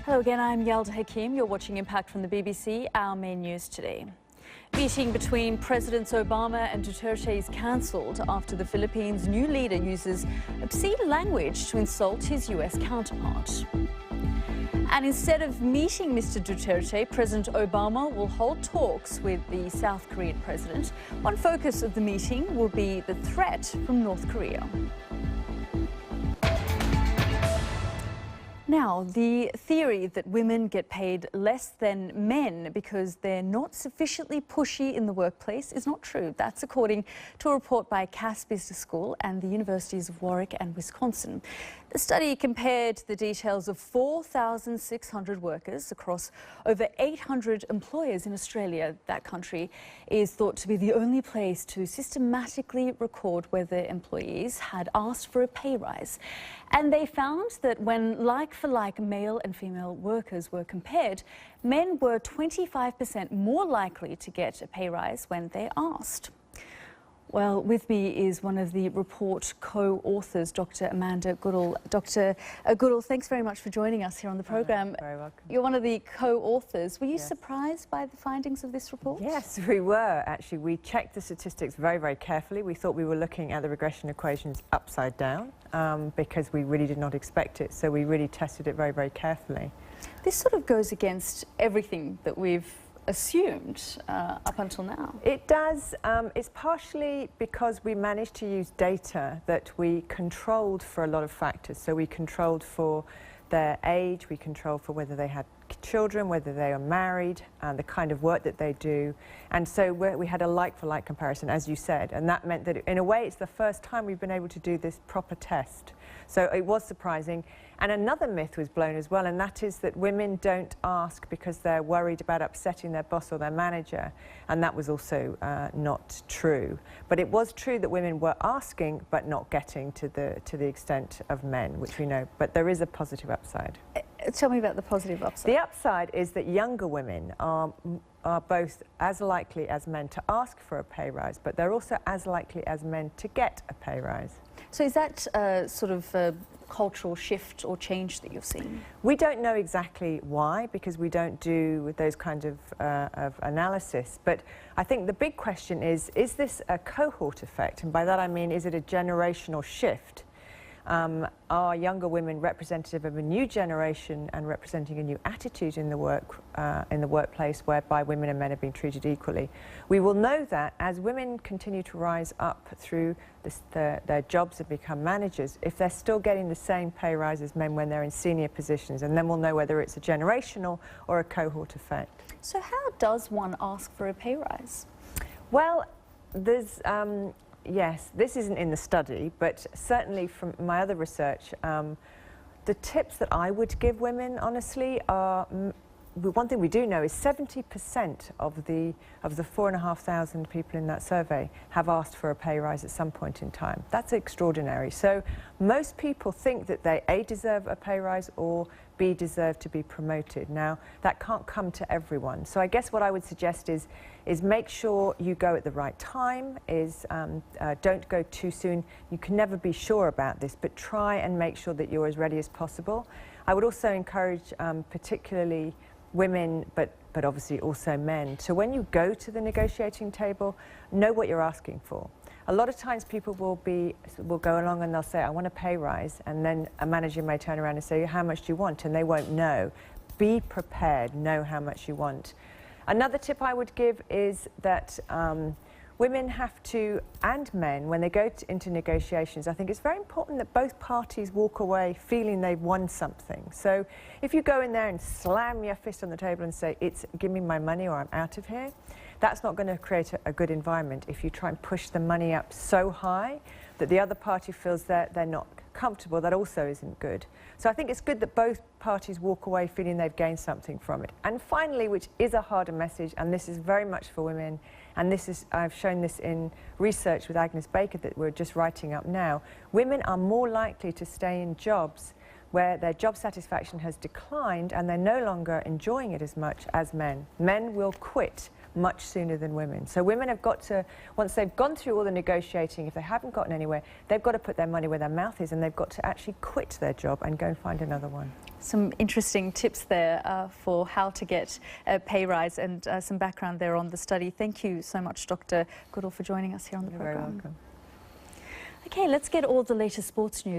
Hello again, I'm Yalda Hakim. You're watching Impact from the BBC. Our main news today. Meeting between Presidents Obama and Duterte is cancelled after the Philippines' new leader uses obscene language to insult his US counterpart. And instead of meeting Mr. Duterte, President Obama will hold talks with the South Korean president. One focus of the meeting will be the threat from North Korea. Now, the theory that women get paid less than men because they're not sufficiently pushy in the workplace is not true. That's according to a report by Cass Business School and the Universities of Warwick and Wisconsin. The study compared the details of 4,600 workers across over 800 employers in Australia. That country is thought to be the only place to systematically record whether employees had asked for a pay rise. And they found that when like-for-like male and female workers were compared, men were 25% more likely to get a pay rise when they asked. Well, with me is one of the report co-authors, Dr. Amanda Goodall. Dr. Goodall, thanks very much for joining us here on the programme. Very welcome. You're one of the co-authors. Were you Yes. surprised by the findings of this report? Yes, we were actually. We checked the statistics very, very carefully. We thought we were looking at the regression equations upside down because we really did not expect it. So we really tested it very, very carefully. This sort of goes against everything that we've assumed up until now. It does. It's partially because we managed to use data that we controlled for a lot of factors. So we controlled for their age, we controlled for whether they had children, whether they are married, and the kind of work that they do. And so we had a like-for-like comparison, as you said, and that meant that in a way it's the first time we've been able to do this proper test. So it was surprising. And another myth was blown as well, and that is that women don't ask because they're worried about upsetting their boss or their manager, and that was also not true. But it was true that women were asking but not getting to the extent of men, which we know. But there is a positive upside. Tell me about the positive upside. The upside is that younger women are both as likely as men to ask for a pay rise, but they're also as likely as men to get a pay rise. So is that sort of a cultural shift or change that you've seen? We don't know exactly why, because we don't do those kind of analysis. But I think the big question is this a cohort effect? And by that I mean, is it a generational shift? Are younger women representative of a new generation and representing a new attitude in the workplace whereby women and men are being treated equally? We will know that as women continue to rise up through their jobs and become managers, if they're still getting the same pay rise as men when they're in senior positions, and then we'll know whether it's a generational or a cohort effect. So how does one ask for a pay rise? Well, there's yes, this isn't in the study, but certainly from my other research, the tips that I would give women, honestly, are one thing we do know is 70% of the 4,500 people in that survey have asked for a pay rise at some point in time. That's extraordinary. So most people think that they A, deserve a pay rise, or B, deserve to be promoted. Now, that can't come to everyone. So I guess what I would suggest is make sure you go at the right time, don't go too soon. You can never be sure about this, but try and make sure that you're as ready as possible. I would also encourage particularly women, but obviously also men, so when you go to the negotiating table, know what you're asking for. A lot of times people will go along and they'll say, I want a pay rise, and then a manager may turn around and say, how much do you want? And they won't know. Be prepared, know how much you want. Another tip I would give is that women have to, and men, when they go into negotiations, I think it's very important that both parties walk away feeling they've won something. So if you go in there and slam your fist on the table and say, give me my money or I'm out of here, that's not going to create a good environment. If you try and push the money up so high that the other party feels that they're not comfortable, that also isn't good. So I think it's good that both parties walk away feeling they've gained something from it. And finally, which is a harder message, and this is very much for women, and I've shown this in research with Agnes Baker that we're just writing up now, women are more likely to stay in jobs where their job satisfaction has declined and they're no longer enjoying it as much as men. Men will quit much sooner than women. So women have got to, once they've gone through all the negotiating, if they haven't gotten anywhere, they've got to put their money where their mouth is, and they've got to actually quit their job and go and find another one. Some interesting tips there for how to get a pay rise, and some background there on the study. Thank you so much, Dr. Goodall, for joining us here on the You're programme. very welcome. Okay, let's get all the latest sports news.